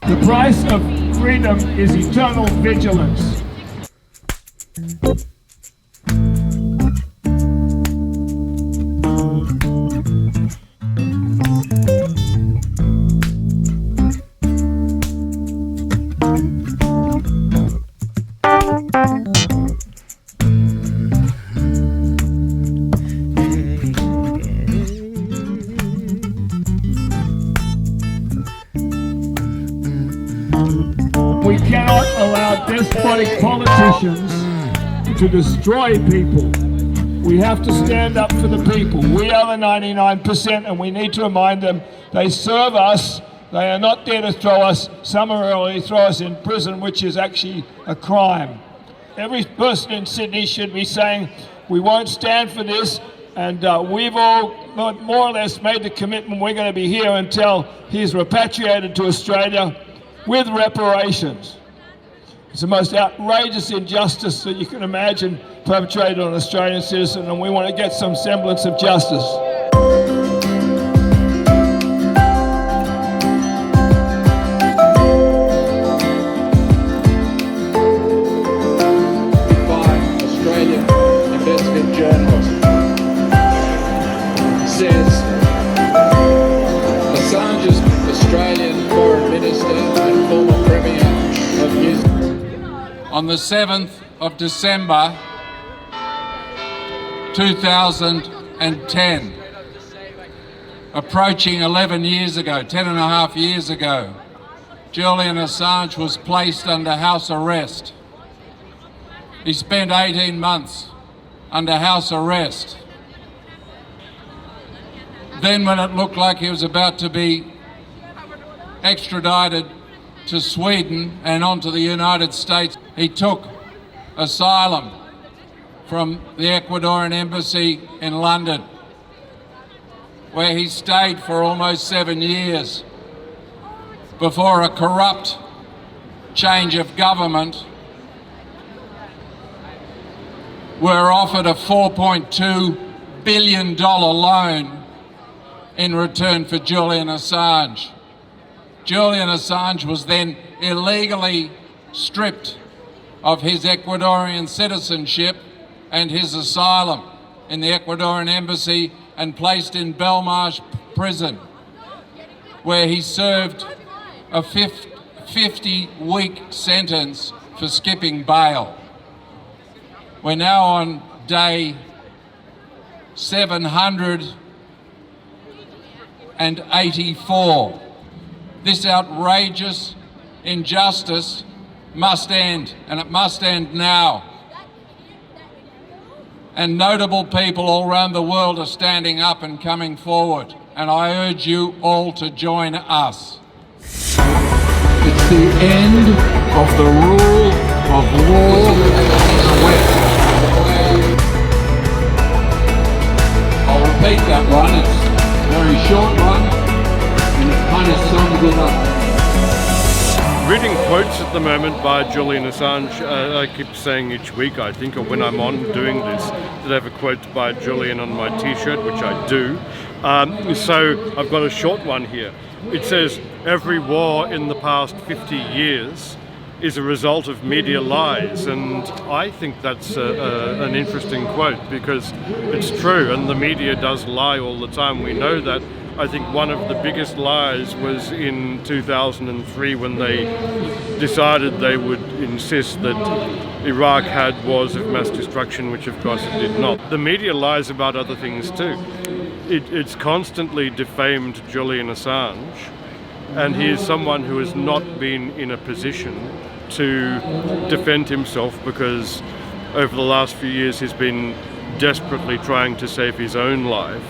The price of freedom is eternal vigilance. We cannot allow despotic politicians to destroy people. We have to stand up for the people. We are the 99%, and we need to remind them they serve us. They are not there to throw us summarily, throw us in prison, which is actually a crime. Every person in Sydney should be saying, we won't stand for this, and we've all more or less made the commitment we're going to be here until he's repatriated to Australia with reparations. It's the most outrageous injustice that you can imagine perpetrated on an Australian citizen, and we want to get some semblance of justice. Australian investigative journalist says Assange's Australian Foreign Minister and former Premier of New Zealand. On the 7th of December 2010, approaching 11 years ago, 10 and a half years ago, Julian Assange was placed under house arrest. He spent 18 months under house arrest. Then when it looked like he was about to be extradited to Sweden and on to the United States, he took asylum from the Ecuadorian embassy in London, where he stayed for almost 7 years before a corrupt change of government were offered a $4.2 billion loan in return for Julian Assange. Julian Assange was then illegally stripped of his Ecuadorian citizenship and his asylum in the Ecuadorian embassy and placed in Belmarsh prison, where he served a 50-week sentence for skipping bail. We're now on day 784. This outrageous injustice must end, and it must end now. And notable people all around the world are standing up and coming forward, and I urge you all to join us. It's the end of the rule of law in the West. I'll repeat that one. It's a very short one, and it kind of sums it up. Reading quotes at the moment by Julian Assange. I keep saying each week, I think, or when I'm on doing this, that I have a quote by Julian on my t-shirt, which I do. So I've got a short one here. It says, every war in the past 50 years is a result of media lies, and I think that's an interesting quote, because it's true, and the media does lie all the time. We know that. I think one of the biggest lies was in 2003 when they decided they would insist that Iraq had wars of mass destruction, which of course it did not. The media lies about other things too. It's constantly defamed Julian Assange, and he is someone who has not been in a position to defend himself, because over the last few years he's been desperately trying to save his own life.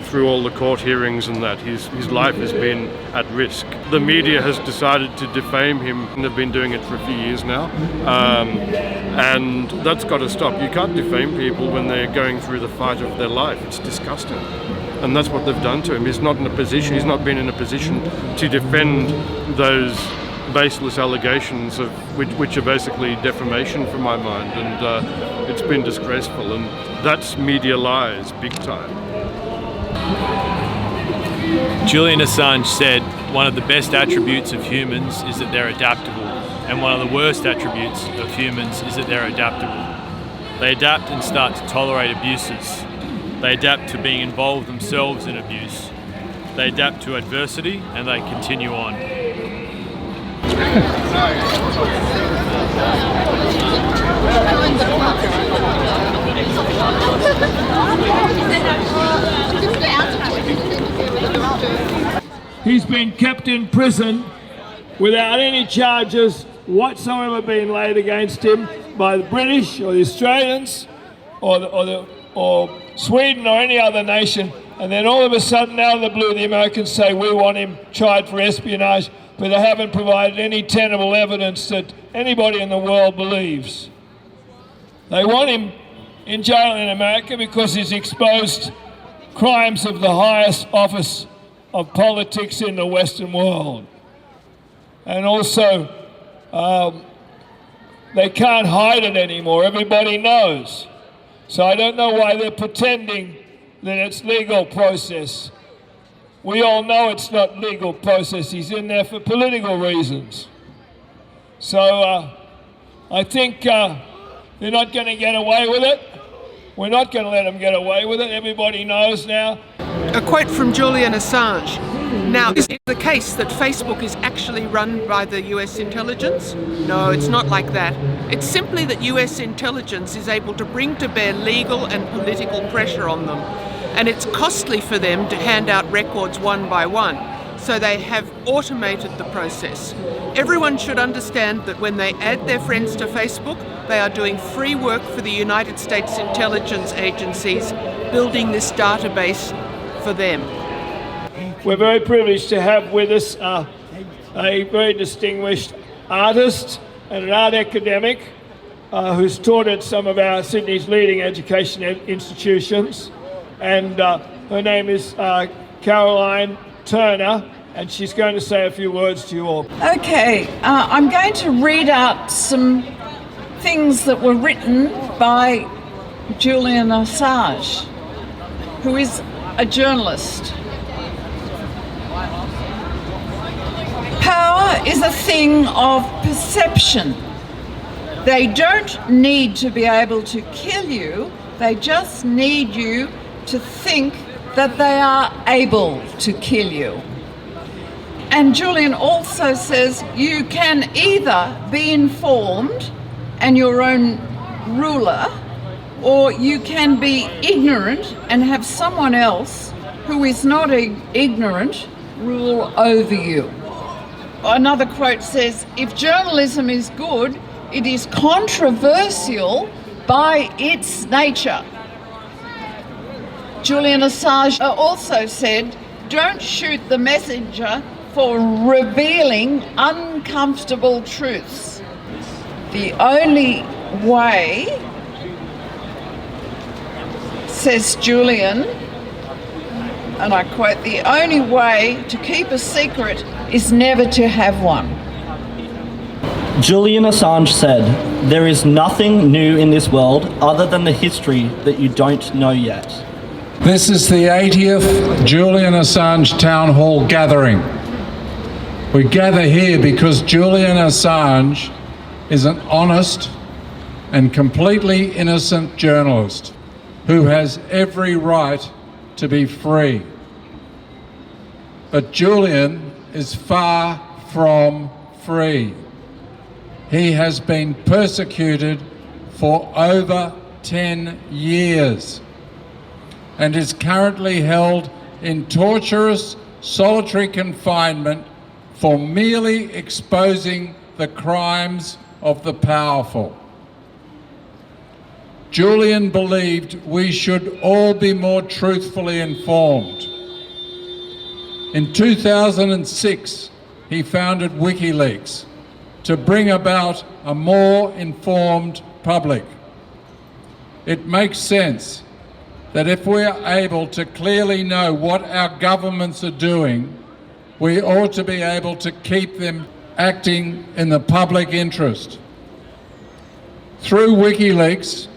Through all the court hearings and that, his life has been at risk. The media has decided to defame him, and they've been doing it for a few years now, and that's got to stop. You can't defame people when they're going through the fight of their life. It's disgusting, and that's what they've done to him. He's not been in a position to defend those baseless allegations of which are basically defamation from my mind, and it's been disgraceful, and that's media lies big time. Julian Assange said one of the best attributes of humans is that they're adaptable, and one of the worst attributes of humans is that they're adaptable. They adapt and start to tolerate abuses. They adapt to being involved themselves in abuse. They adapt to adversity and they continue on. He's been kept in prison without any charges whatsoever being laid against him by the British or the Australians or Sweden or any other nation, and then all of a sudden, out of the blue, the Americans say we want him tried for espionage, but they haven't provided any tenable evidence that anybody in the world believes. They want him in jail in America because he's exposed crimes of the highest office of politics in the Western world. And also, they can't hide it anymore. Everybody knows. So I don't know why they're pretending that it's legal process. We all know it's not legal process. He's in there for political reasons. So I think they're not going to get away with it. We're not going to let them get away with it. Everybody knows now. A quote from Julian Assange. Now, is it the case that Facebook is actually run by the US intelligence? No, it's not like that. It's simply that US intelligence is able to bring to bear legal and political pressure on them. And it's costly for them to hand out records one by one. So they have automated the process. Everyone should understand that when they add their friends to Facebook, they are doing free work for the United States intelligence agencies, building this database for them. We're very privileged to have with us a very distinguished artist and an art academic who's taught at some of our Sydney's leading education institutions. And her name is Caroline Turner, and she's going to say a few words to you all. Okay, I'm going to read out some things that were written by Julian Assange, who is a journalist. Power is a thing of perception. They don't need to be able to kill you, they just need you to think that they are able to kill you. And Julian also says you can either be informed and your own ruler, or you can be ignorant and have someone else who is not ignorant rule over you. Another quote says, if journalism is good, it is controversial by its nature. Julian Assange also said, don't shoot the messenger for revealing uncomfortable truths. The only way, says Julian, and I quote, the only way to keep a secret is never to have one. Julian Assange said, there is nothing new in this world other than the history that you don't know yet. This is the 80th Julian Assange Town Hall gathering. We gather here because Julian Assange is an honest and completely innocent journalist who has every right to be free. But Julian is far from free. He has been persecuted for over 10 years and is currently held in torturous solitary confinement for merely exposing the crimes of the powerful. Julian believed we should all be more truthfully informed. In 2006, he founded WikiLeaks to bring about a more informed public. It makes sense that if we are able to clearly know what our governments are doing, we ought to be able to keep them acting in the public interest. Through WikiLeaks,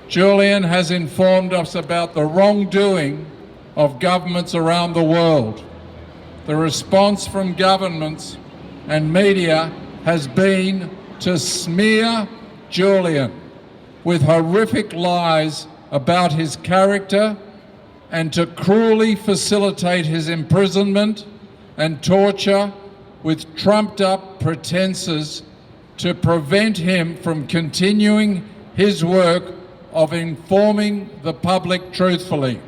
Julian has informed us about the wrongdoing of governments around the world. the response from governments and media has been to smear Julian with horrific lies about his character and to cruelly facilitate his imprisonment and torture with trumped-up pretenses to prevent him from continuing his work of informing the public truthfully.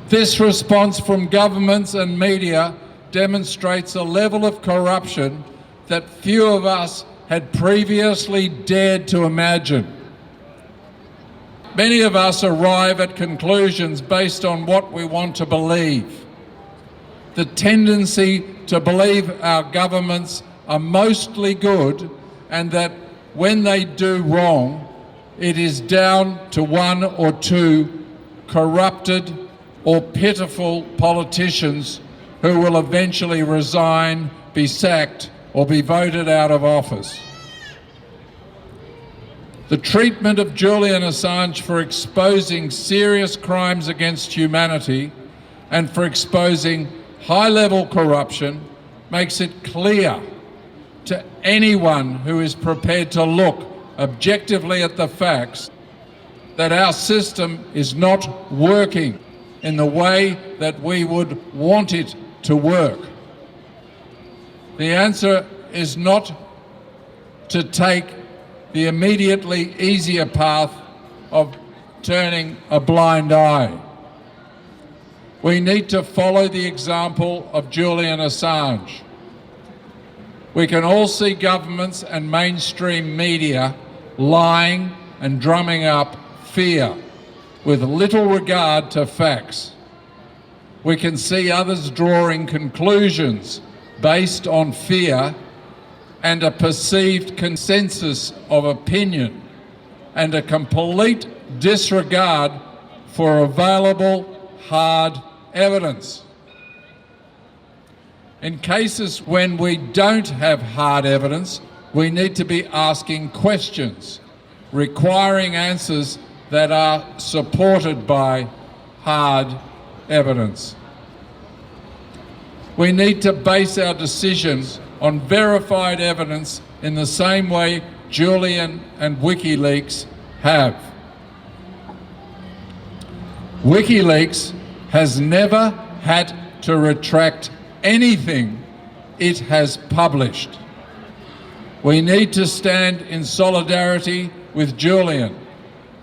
This response from governments and media demonstrates a level of corruption that few of us had previously dared to imagine. Many of us arrive at conclusions based on what we want to believe. The tendency to believe our governments are mostly good and that when they do wrong, it is down to one or two corrupted or pitiful politicians who will eventually resign, be sacked, or be voted out of office. The treatment of Julian Assange for exposing serious crimes against humanity and for exposing high-level corruption makes it clear to anyone who is prepared to look objectively at the facts that our system is not working in the way that we would want it to work. The answer is not to take the immediately easier path of turning a blind eye. We need to follow the example of Julian Assange. We can all see governments and mainstream media lying and drumming up fear with little regard to facts. We can see others drawing conclusions based on fear and a perceived consensus of opinion and a complete disregard for available hard evidence. In cases when we don't have hard evidence, we need to be asking questions, requiring answers that are supported by hard evidence. We need to base our decisions on verified evidence in the same way Julian and WikiLeaks have. WikiLeaks has never had to retract anything it has published. We need to stand in solidarity with Julian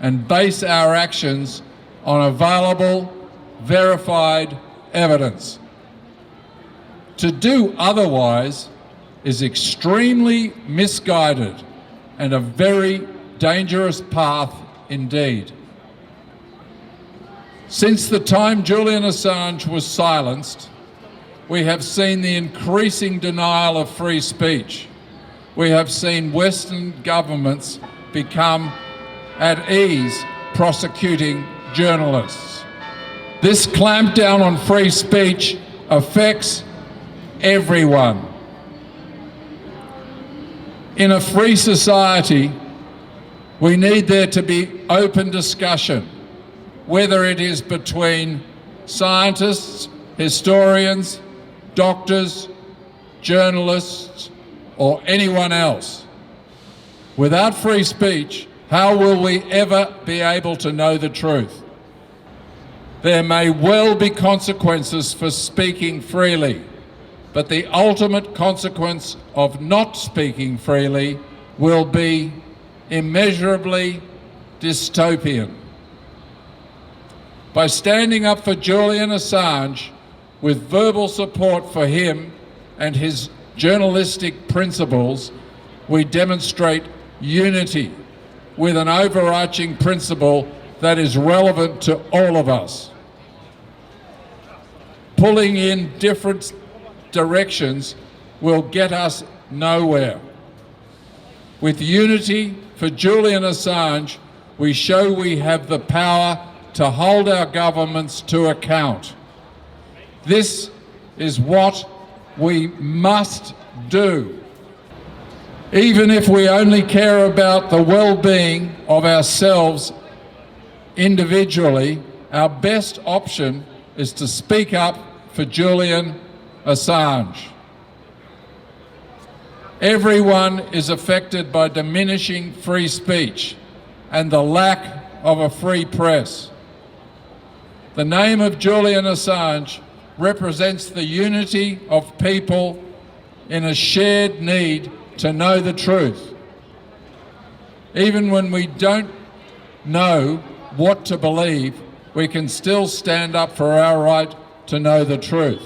and base our actions on available, verified evidence. To do otherwise is extremely misguided and a very dangerous path indeed. Since the time Julian Assange was silenced, we have seen the increasing denial of free speech. We have seen Western governments become at ease prosecuting journalists. This clampdown on free speech affects everyone. In a free society, we need there to be open discussion, whether it is between scientists, historians, doctors, journalists, or anyone else. Without free speech, how will we ever be able to know the truth? There may well be consequences for speaking freely, but the ultimate consequence of not speaking freely will be immeasurably dystopian. By standing up for Julian Assange with verbal support for him and his journalistic principles, we demonstrate unity with an overarching principle that is relevant to all of us. Pulling in different directions will get us nowhere. With unity for Julian Assange, we show we have the power to hold our governments to account. This is what we must do. Even if we only care about the well-being of ourselves individually, our best option is to speak up for Julian Assange. Everyone is affected by diminishing free speech and the lack of a free press. The name of Julian Assange represents the unity of people in a shared need to know the truth. Even when we don't know what to believe, we can still stand up for our right to know the truth.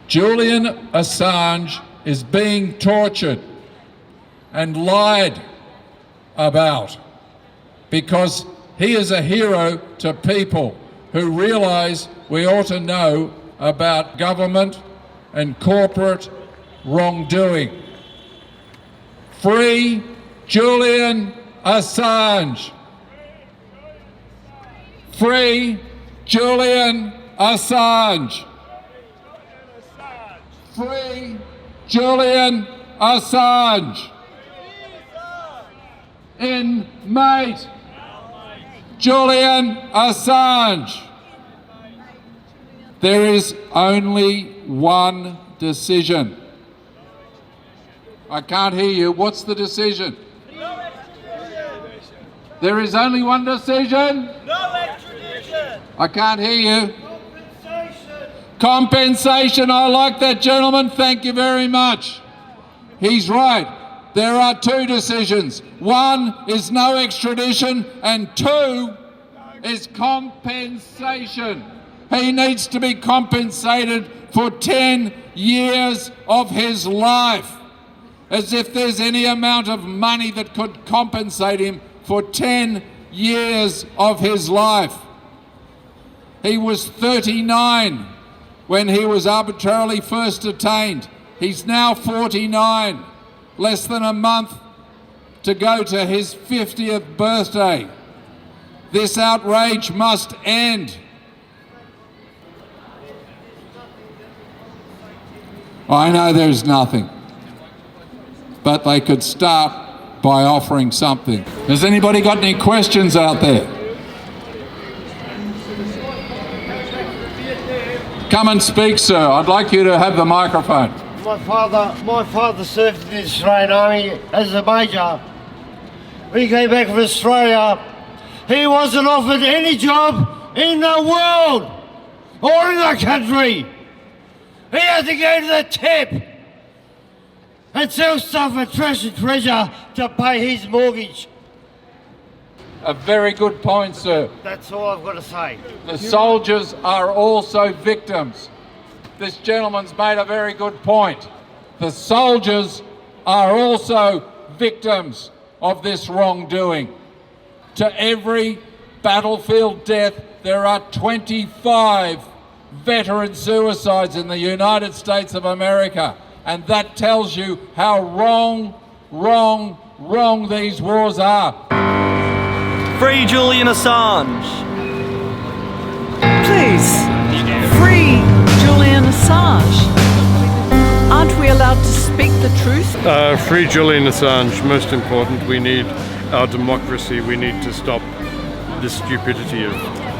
Julian Assange is being tortured and lied about because he is a hero to people who realise we ought to know about government and corporate wrongdoing. Free Julian Assange. Free Julian Assange. Free Julian Assange. Inmate Julian Assange. There is only one decision. I can't hear you. What's the decision? No extradition. There is only one decision? No extradition. I can't hear you. Compensation. Compensation. I like that, gentleman. Thank you very much. He's right. There are two decisions. One is no extradition and two is compensation. He needs to be compensated for 10 years of his life. As if there's any amount of money that could compensate him for 10 years of his life. He was 39 when he was arbitrarily first detained. He's now 49, less than a month to go to his 50th birthday. This outrage must end. I know there's nothing, but they could start by offering something. Has anybody got any questions out there? Come and speak, sir. I'd like you to have the microphone. My father served in the Australian Army as a major. When he came back from Australia, he wasn't offered any job in the world or in the country. He had to go to the tip and sell stuff at Trash and Treasure to pay his mortgage. A very good point, sir. That's all I've got to say. The soldiers are also victims. This gentleman's made a very good point. The soldiers are also victims of this wrongdoing. To every battlefield death, there are 25 veteran suicides in the United States of America. And that tells you how wrong these wars are. Free Julian Assange. Please, free Julian Assange. Aren't we allowed to speak the truth? Free Julian Assange, most important. We need our democracy. We need to stop the stupidity of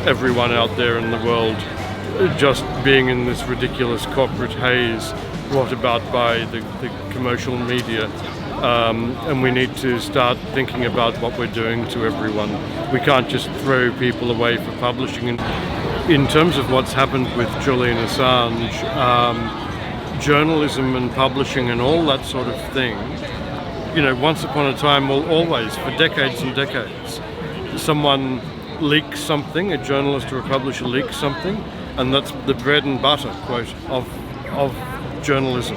everyone out there in the world just being in this ridiculous corporate haze brought about by the commercial media. And we need to start thinking about what we're doing to everyone. We can't just throw people away for publishing. In terms of what's happened with Julian Assange, journalism and publishing and all that sort of thing, you know, once upon a time, well, always, for decades and decades, someone leaks something, a journalist or a publisher leaks something, and that's the bread and butter, quote, of journalism.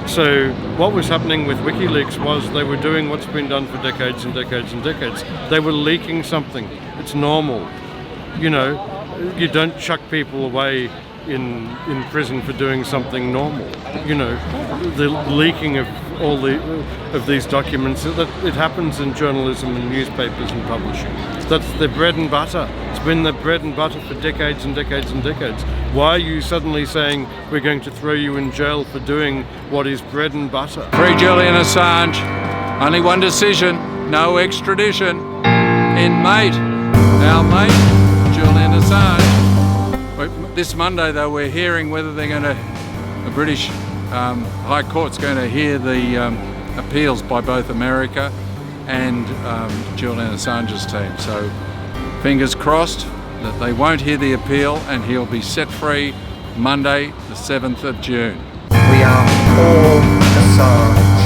So what was happening with WikiLeaks was they were doing what's been done for decades and decades and decades. They were leaking something. It's normal. You know, you don't chuck people away in prison for doing something normal. You know, the leaking of all of these documents, that it happens in journalism and newspapers and publishing. That's the bread and butter. It's been the bread and butter for decades and decades and decades. Why are you suddenly saying we're going to throw you in jail for doing what is bread and butter? Free Julian Assange. Only one decision, no extradition. Inmate, our mate, Julian Assange. This Monday, though, we're hearing whether they're going to, the British High Court's going to hear the appeals by both America and Julian Assange's team. So fingers crossed that they won't hear the appeal and he'll be set free Monday, the 7th of June. We are all Assange.